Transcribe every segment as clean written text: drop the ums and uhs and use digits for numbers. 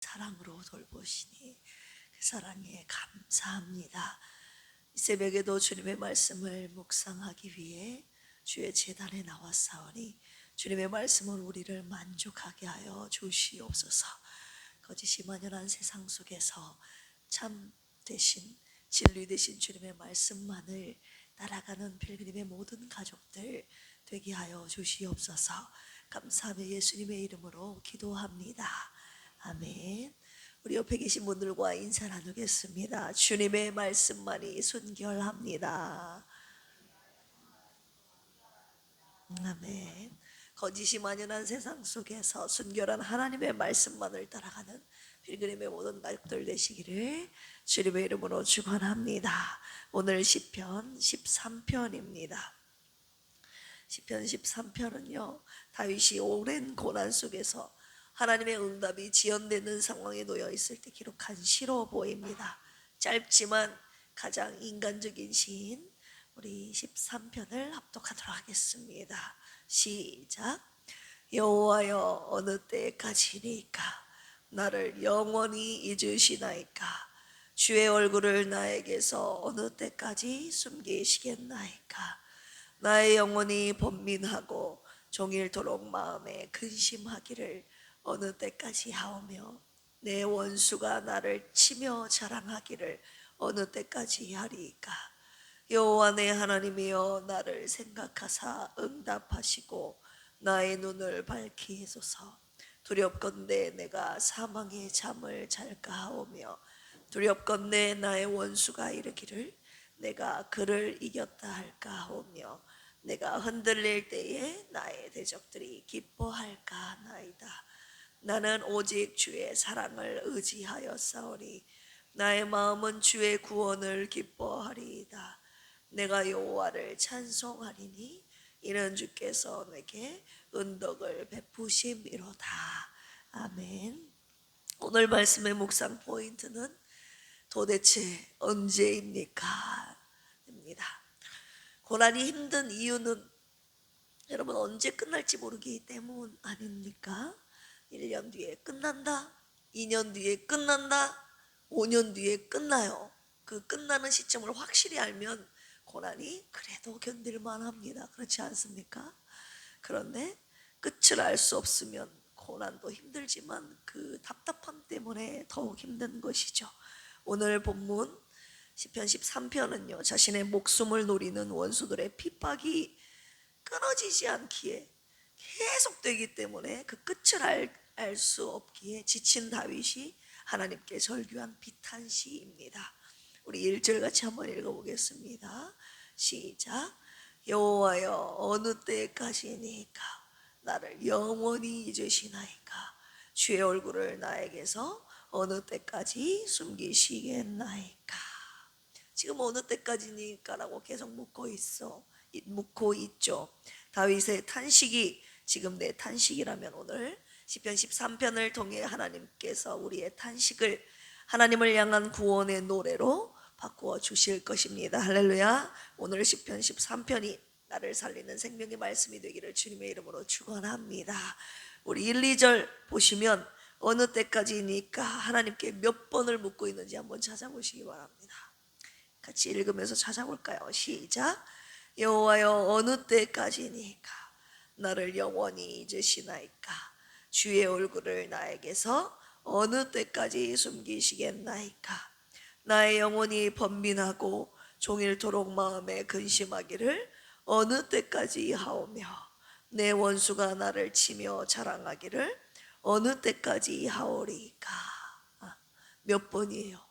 사랑으로 돌보시니 그 사랑에 감사합니다. 이 새벽에도 주님의 말씀을 묵상하기 위해 주의 제단에 나왔사오니 주님의 말씀은 우리를 만족하게 하여 주시옵소서. 거짓이 만연한 세상 속에서 참 대신 진리 되신 주님의 말씀만을 따라가는 필그림의 모든 가족들 되게 하여 주시옵소서. 감사하며 예수님의 이름으로 기도합니다. 아멘. 우리 옆에 계신 분들과 인사 나누겠습니다. 주님의 말씀만이 순결합니다. 아멘. 거짓이 만연한 세상 속에서 순결한 하나님의 말씀만을 따라가는 필그림의 모든 가족들 되시기를 주님의 이름으로 축원합니다. 오늘 시편 13편입니다. 시편 13편은요, 다윗이 오랜 고난 속에서 하나님의 응답이 지연되는 상황에 놓여 있을 때 기록한 시로 보입니다. 짧지만 가장 인간적인 시인 우리 13편을 합독하도록 하겠습니다. 시작. 여호와여, 어느 때까지니까 나를 영원히 잊으시나이까? 주의 얼굴을 나에게서 어느 때까지 숨기시겠나이까? 나의 영혼이 번민하고 종일토록 마음에 근심하기를 어느 때까지 하오며, 내 원수가 나를 치며 자랑하기를 어느 때까지 하리이까? 여호와 내 하나님이여, 나를 생각하사 응답하시고 나의 눈을 밝히 해소서. 두렵건대 내가 사망의 잠을 잘까 하오며, 두렵건대 나의 원수가 이르기를 내가 그를 이겼다 할까 하오며, 내가 흔들릴 때에 나의 대적들이 기뻐할까 하나이다. 나는 오직 주의 사랑을 의지하여 싸우니 나의 마음은 주의 구원을 기뻐하리이다. 내가 여호와를 찬송하리니 이는 주께서 내게 은덕을 베푸심이로다. 아멘. 오늘 말씀의 묵상 포인트는 도대체 언제입니까? 입니다. 고난이 힘든 이유는 여러분 언제 끝날지 모르기 때문 아닙니까? 1년 뒤에 끝난다, 2년 뒤에 끝난다, 5년 뒤에 끝나요. 그 끝나는 시점을 확실히 알면 고난이 그래도 견딜만 합니다. 그렇지 않습니까? 그런데 끝을 알 수 없으면 고난도 힘들지만 그 답답함 때문에 더욱 힘든 것이죠. 오늘 본문 시편 13편은요, 자신의 목숨을 노리는 원수들의 핍박이 끊어지지 않기에 계속되기 때문에 그 끝을 알 수 없기에 지친 다윗이 하나님께 절규한 비탄시입니다. 우리 1절 같이 한번 읽어보겠습니다. 시작. 여호와여, 어느 때까지니까 나를 영원히 잊으시나이까? 주의 얼굴을 나에게서 어느 때까지 숨기시겠나이까? 지금 어느 때까지니까 라고 계속 묻고 있죠. 다윗의 탄식이 지금 내 탄식이라면 오늘 시편 13편을 통해 하나님께서 우리의 탄식을 하나님을 향한 구원의 노래로 바꾸어 주실 것입니다. 할렐루야. 오늘 시편 13편이 나를 살리는 생명의 말씀이 되기를 주님의 이름으로 축원합니다. 우리 1, 2절 보시면 어느 때까지니까 하나님께 몇 번을 묻고 있는지 한번 찾아보시기 바랍니다. 같이 읽으면서 찾아볼까요? 시작. 여호와여, 어느 때까지니까 나를 영원히 잊으시나이까? 주의 얼굴을 나에게서 어느 때까지 숨기시겠나이까? 나의 영혼이 번민하고 종일토록 마음에 근심하기를 어느 때까지 하오며, 내 원수가 나를 치며 자랑하기를 어느 때까지 하오리까? 몇 번이에요?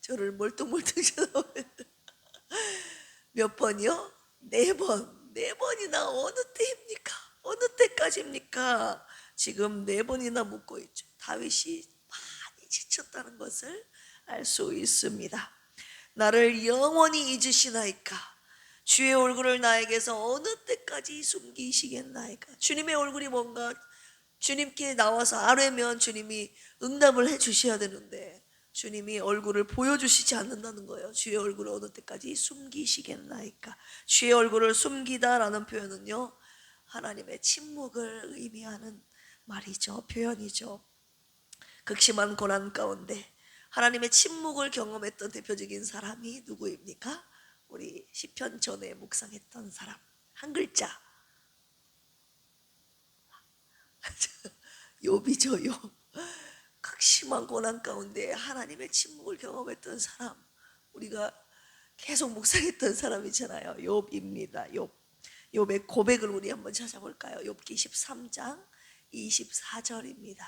저를 멀뚱멀뚱 쳐다보는데 몇 번이요? 4번. 4번이나 어느 때입니까? 어느 때까지입니까? 지금 4번이나 묻고 있죠. 다윗이 많이 지쳤다는 것을 알 수 있습니다. 나를 영원히 잊으시나이까? 주의 얼굴을 나에게서 어느 때까지 숨기시겠나이까? 주님의 얼굴이 뭔가 주님께 나와서 아뢰면 주님이 응답을 해 주셔야 되는데 주님이 얼굴을 보여주시지 않는다는 거예요. 주의 얼굴을 어느 때까지 숨기시겠나이까? 주의 얼굴을 숨기다라는 표현은요, 하나님의 침묵을 의미하는 말이죠. 표현이죠. 극심한 고난 가운데 하나님의 침묵을 경험했던 대표적인 사람이 누구입니까? 우리 시편 전에 묵상했던 사람. 한 글자. 욥이죠, 욥. 극심한 고난 가운데 하나님의 침묵을 경험했던 사람. 우리가 계속 묵상했던 사람이잖아요. 욥입니다. 욥. 욥의 고백을 우리 한번 찾아볼까요? 욥기 13장 24절입니다.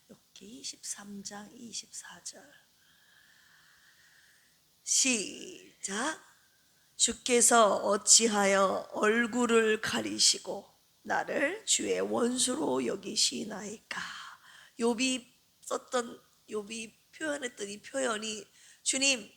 욥기 13장 24절. 시작. 주께서 어찌하여 얼굴을 가리시고 나를 주의 원수로 여기시나이까. 욥이 표현했던 이 표현이, 주님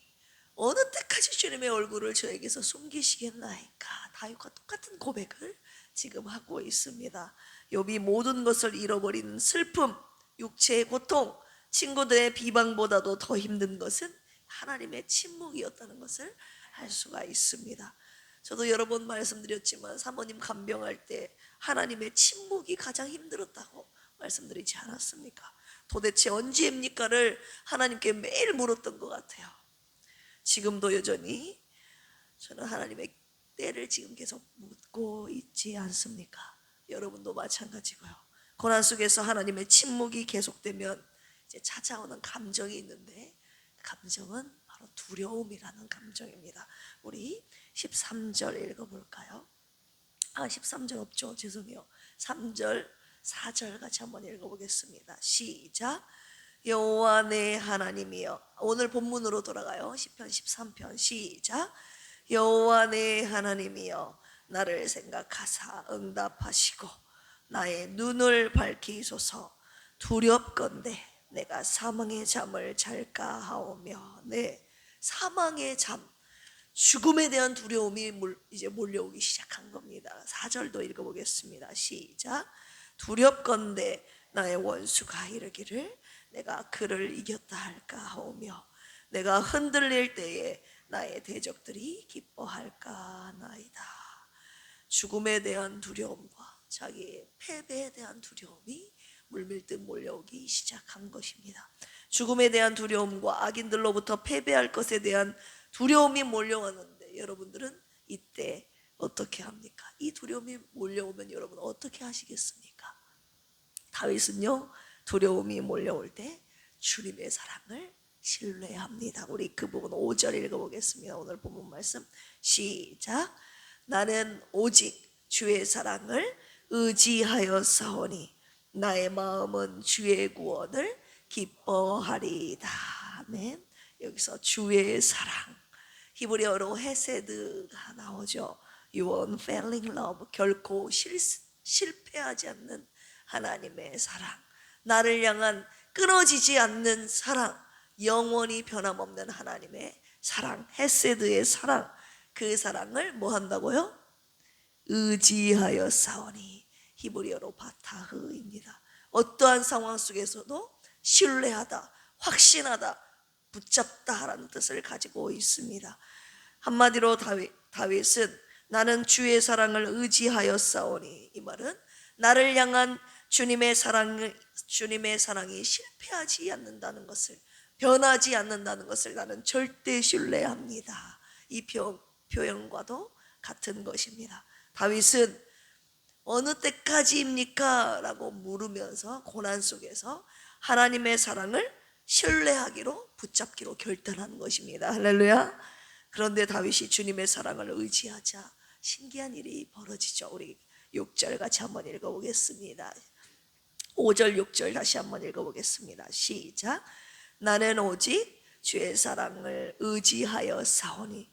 어느 때까지 주님의 얼굴을 저에게서 숨기시겠나이까. 다윗과 똑같은 고백을 지금 하고 있습니다. 욥이 모든 것을 잃어버리는 슬픔, 육체의 고통, 친구들의 비방보다도 더 힘든 것은 하나님의 침묵이었다는 것을 알 수가 있습니다. 저도 여러 번 말씀드렸지만 사모님 간병할 때 하나님의 침묵이 가장 힘들었다고 말씀드리지 않았습니까? 도대체 언제입니까를 하나님께 매일 물었던 것 같아요. 지금도 여전히 저는 하나님의 때를 지금 계속 묻고 있지 않습니까? 여러분도 마찬가지고요. 고난 속에서 하나님의 침묵이 계속되면 이제 찾아오는 감정이 있는데, 감정은 바로 두려움이라는 감정입니다. 우리 13절 읽어볼까요? 13절 없죠? 죄송해요. 3절, 4절 같이 한번 읽어보겠습니다. 시작. 여호와 내 하나님이여. 오늘 본문으로 돌아가요. 시편 13편 시작. 여호와 내 하나님이여 나를 생각하사 응답하시고 나의 눈을 밝히소서. 두렵건대 내가 사망의 잠을 잘까 하오며. 네, 사망의 잠, 죽음에 대한 두려움이 이제 몰려오기 시작한 겁니다. 4절도 읽어보겠습니다. 시작. 두렵건대 나의 원수가 이르기를 내가 그를 이겼다 할까 하오며 내가 흔들릴 때에 나의 대적들이 기뻐할까 하나이다. 죽음에 대한 두려움과 자기의 패배에 대한 두려움이 물밀듯 몰려오기 시작한 것입니다. 죽음에 대한 두려움과 악인들로부터 패배할 것에 대한 두려움이 몰려오는데 여러분들은 이때 어떻게 합니까? 이 두려움이 몰려오면 여러분 어떻게 하시겠습니까? 다윗은요, 두려움이 몰려올 때 주님의 사랑을 신뢰합니다. 우리 그 부분 5절 읽어보겠습니다. 오늘 본문 말씀 시작. 나는 오직 주의 사랑을 의지하여 싸우니 나의 마음은 주의 구원을 기뻐하리이다. 아멘. 여기서 주의 사랑, 히브리어로 헤세드가 나오죠. You unfailing love, 결코 실패하지 않는 하나님의 사랑, 나를 향한 끊어지지 않는 사랑, 영원히 변함없는 하나님의 사랑, 헤세드의 사랑, 그 사랑을 뭐 한다고요? 의지하여 싸우니. 히브리어로 바타흐입니다. 어떠한 상황 속에서도 신뢰하다, 확신하다, 붙잡다라는 뜻을 가지고 있습니다. 한마디로 다윗은 나는 주의 사랑을 의지하여 싸우니, 이 말은 나를 향한 주님의 사랑이 실패하지 않는다는 것을, 변하지 않는다는 것을 나는 절대 신뢰합니다. 이 표현과도 같은 것입니다. 다윗은 어느 때까지입니까? 라고 물으면서 고난 속에서 하나님의 사랑을 신뢰하기로, 붙잡기로 결단한 것입니다. 할렐루야. 그런데 다윗이 주님의 사랑을 의지하자 신기한 일이 벌어지죠. 우리 6절 같이 한번 읽어보겠습니다. 5절 6절 다시 한번 읽어보겠습니다. 시작. 나는 오직 주의 사랑을 의지하여 싸우니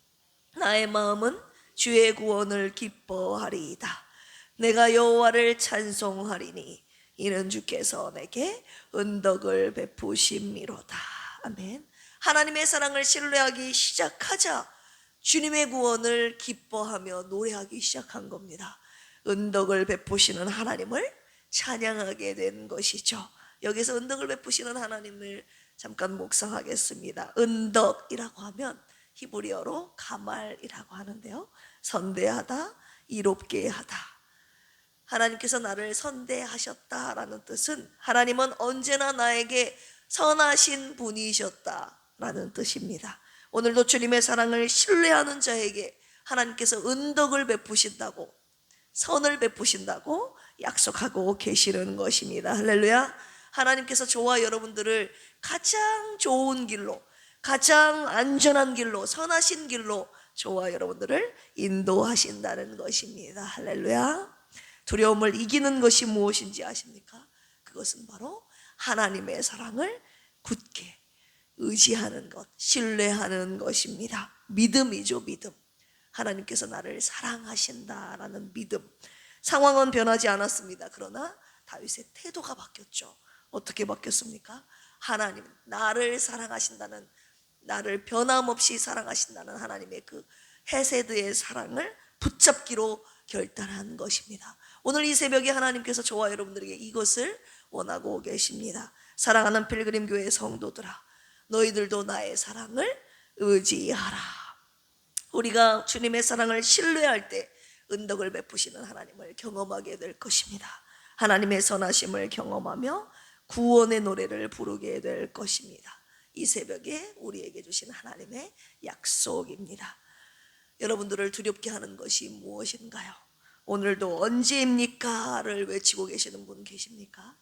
나의 마음은 주의 구원을 기뻐하리이다. 내가 여호와를 찬송하리니 이는 주께서 내게 은덕을 베푸심이로다. 아멘. 하나님의 사랑을 신뢰하기 시작하자 주님의 구원을 기뻐하며 노래하기 시작한 겁니다. 은덕을 베푸시는 하나님을 찬양하게 된 것이죠. 여기서 은덕을 베푸시는 하나님을 잠깐 묵상하겠습니다. 은덕이라고 하면 히브리어로 가말이라고 하는데요, 선대하다, 이롭게 하다, 하나님께서 나를 선대하셨다라는 뜻은 하나님은 언제나 나에게 선하신 분이셨다라는 뜻입니다. 오늘도 주님의 사랑을 신뢰하는 자에게 하나님께서 은덕을 베푸신다고, 선을 베푸신다고 약속하고 계시는 것입니다. 할렐루야. 하나님께서 저와 여러분들을 가장 좋은 길로, 가장 안전한 길로, 선하신 길로 저와 여러분들을 인도하신다는 것입니다. 할렐루야. 두려움을 이기는 것이 무엇인지 아십니까? 그것은 바로 하나님의 사랑을 굳게 의지하는 것, 신뢰하는 것입니다. 믿음이죠, 믿음. 하나님께서 나를 사랑하신다라는 믿음. 상황은 변하지 않았습니다. 그러나 다윗의 태도가 바뀌었죠. 어떻게 바뀌었습니까? 하나님, 나를 사랑하신다는, 나를 변함없이 사랑하신다는 하나님의 그 헤세드의 사랑을 붙잡기로 결단한 것입니다. 오늘 이 새벽에 하나님께서 저와 여러분들에게 이것을 원하고 계십니다. 사랑하는 필그림 교회 성도들아, 너희들도 나의 사랑을 의지하라. 우리가 주님의 사랑을 신뢰할 때 은덕을 베푸시는 하나님을 경험하게 될 것입니다. 하나님의 선하심을 경험하며 구원의 노래를 부르게 될 것입니다. 이 새벽에 우리에게 주신 하나님의 약속입니다. 여러분들을 두렵게 하는 것이 무엇인가요? 오늘도 언제입니까?를 외치고 계시는 분 계십니까?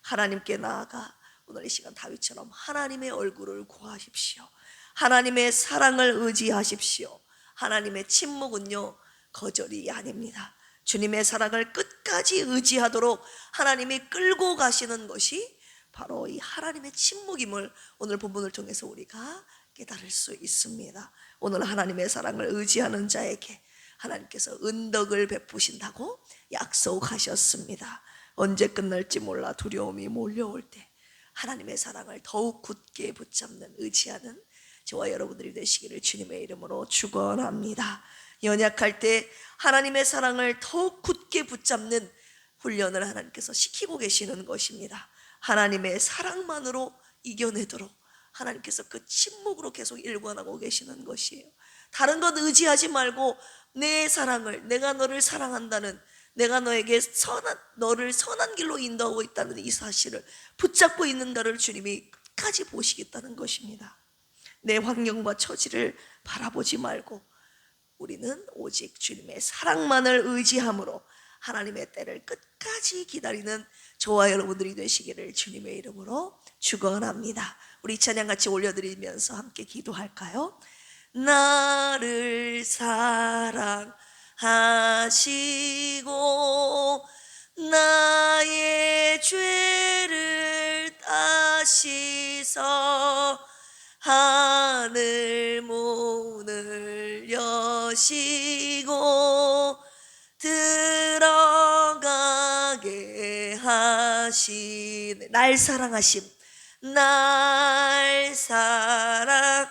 하나님께 나아가 오늘 이 시간 다윗처럼 하나님의 얼굴을 구하십시오. 하나님의 사랑을 의지하십시오. 하나님의 침묵은요, 거절이 아닙니다. 주님의 사랑을 끝까지 의지하도록 하나님이 끌고 가시는 것이 바로 이 하나님의 침묵임을 오늘 본문을 통해서 우리가 깨달을 수 있습니다. 오늘 하나님의 사랑을 의지하는 자에게 하나님께서 은덕을 베푸신다고 약속하셨습니다. 언제 끝날지 몰라 두려움이 몰려올 때 하나님의 사랑을 더욱 굳게 붙잡는, 의지하는 저와 여러분들이 되시기를 주님의 이름으로 축원합니다. 연약할 때 하나님의 사랑을 더욱 굳게 붙잡는 훈련을 하나님께서 시키고 계시는 것입니다. 하나님의 사랑만으로 이겨내도록 하나님께서 그 침묵으로 계속 일관하고 계시는 것이에요. 다른 것 의지하지 말고 내 사랑을, 내가 너를 사랑한다는, 내가 너에게 너를 선한 길로 인도하고 있다는 이 사실을 붙잡고 있는가를 주님이 끝까지 보시겠다는 것입니다. 내 환경과 처지를 바라보지 말고 우리는 오직 주님의 사랑만을 의지함으로 하나님의 때를 끝까지 기다리는 저와 여러분들이 되시기를 주님의 이름으로 축원합니다. 우리 찬양 같이 올려드리면서 함께 기도할까요? 나를 사랑하시고 나의 죄를 따시서 하늘 문을 여시고 들어가게 하시네. 날 사랑하심, 날 사랑하심,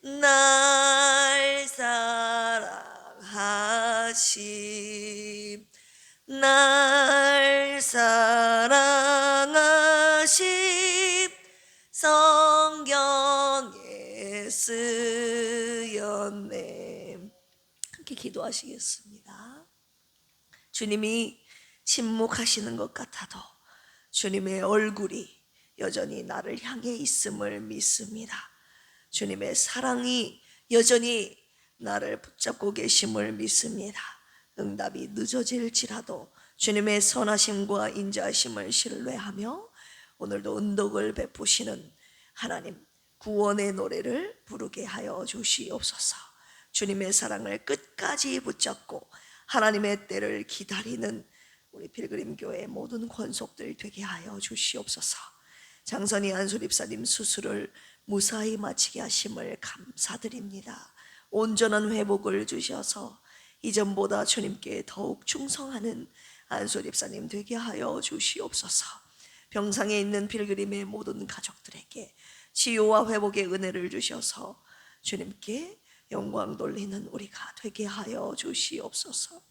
날 사랑하심, 날 사랑하심, 성경에 쓰였네. 함께 기도하시겠습니다. 주님이 침묵하시는 것 같아도 주님의 얼굴이 여전히 나를 향해 있음을 믿습니다. 주님의 사랑이 여전히 나를 붙잡고 계심을 믿습니다. 응답이 늦어질지라도 주님의 선하심과 인자하심을 신뢰하며 오늘도 은덕을 베푸시는 하나님, 구원의 노래를 부르게 하여 주시옵소서. 주님의 사랑을 끝까지 붙잡고 하나님의 때를 기다리는 우리 필그림 교회 모든 권속들 되게 하여 주시옵소서. 장선희 안수립사님 수술을 무사히 마치게 하심을 감사드립니다. 온전한 회복을 주셔서 이전보다 주님께 더욱 충성하는 안수립사님 되게 하여 주시옵소서. 병상에 있는 필그림의 모든 가족들에게 치유와 회복의 은혜를 주셔서 주님께 영광 돌리는 우리가 되게 하여 주시옵소서.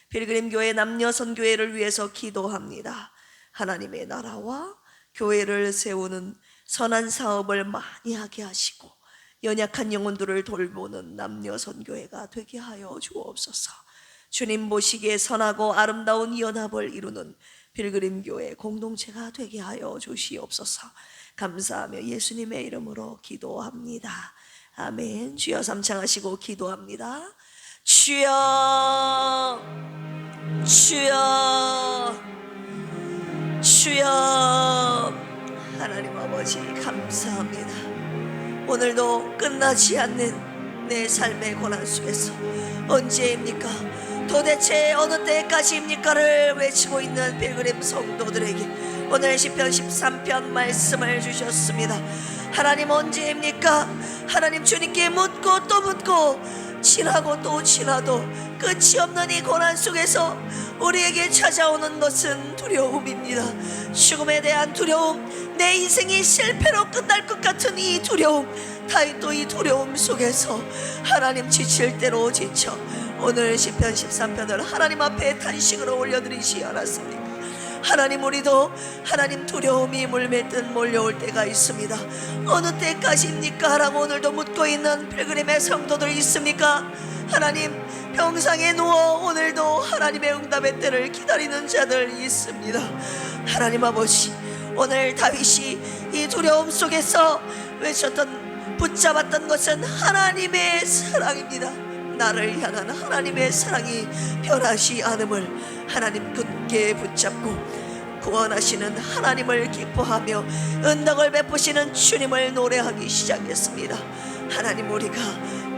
필그림 교회 남녀 선교회를 위해서 기도합니다. 하나님의 나라와 교회를 세우는 선한 사업을 많이 하게 하시고 연약한 영혼들을 돌보는 남녀 선교회가 되게 하여 주옵소서. 주님 보시기에 선하고 아름다운 연합을 이루는 필그림 교회 공동체가 되게 하여 주시옵소서. 감사하며 예수님의 이름으로 기도합니다. 아멘. 주여 삼창하시고 기도합니다. 주여, 주여, 주여. 하나님 아버지 감사합니다. 오늘도 끝나지 않는 내 삶의 고난 속에서 언제입니까? 도대체 어느 때까지입니까를 외치고 있는 필그림 성도들에게 오늘 시편 13편 말씀을 주셨습니다. 하나님 언제입니까? 하나님 주님께 묻고 또 묻고 지나고 또 지나도 끝이 없는 이 고난 속에서 우리에게 찾아오는 것은 두려움입니다. 죽음에 대한 두려움, 내 인생이 실패로 끝날 것 같은 이 두려움, 또 이 두려움 속에서 하나님 지칠 대로 지쳐 오늘 시편 13편을 하나님 앞에 탄식으로 올려드리지 않았습니까? 하나님, 우리도 하나님 두려움이 물밀듯 몰려올 때가 있습니다. 어느 때까지입니까? 라고 오늘도 묻고 있는 필그림의 성도들 있습니까? 하나님, 병상에 누워 오늘도 하나님의 응답의 때를 기다리는 자들 있습니다. 하나님 아버지, 오늘 다윗이 이 두려움 속에서 외쳤던, 붙잡았던 것은 하나님의 사랑입니다. 나를 향한 하나님의 사랑이 변하지 않음을 하나님 굳게 붙잡고 구원하시는 하나님을 기뻐하며 은덕을 베푸시는 주님을 노래하기 시작했습니다. 하나님, 우리가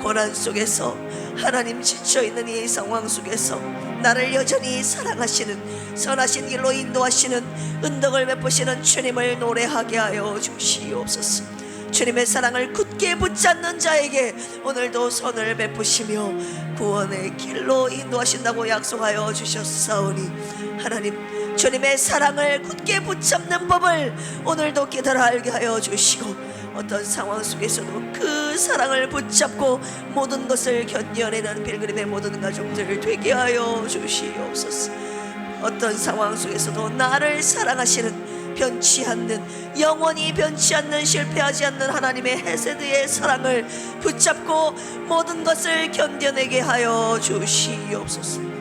고난 속에서 하나님 지쳐있는 이 상황 속에서 나를 여전히 사랑하시는 선하신 길로 인도하시는 은덕을 베푸시는 주님을 노래하게 하여 주시옵소서. 주님의 사랑을 굳게 붙잡는 자에게 오늘도 선을 베푸시며 구원의 길로 인도하신다고 약속하여 주셨사오니 하나님, 주님의 사랑을 굳게 붙잡는 법을 오늘도 깨달아 알게 하여 주시고 어떤 상황 속에서도 그 사랑을 붙잡고 모든 것을 견뎌내는 필그림의 모든 가족들 되게 하여 주시옵소서. 어떤 상황 속에서도 나를 사랑하시는, 변치 않는, 영원히 변치 않는, 실패하지 않는 하나님의 헤세드의 사랑을 붙잡고 모든 것을 견뎌내게 하여 주시옵소서.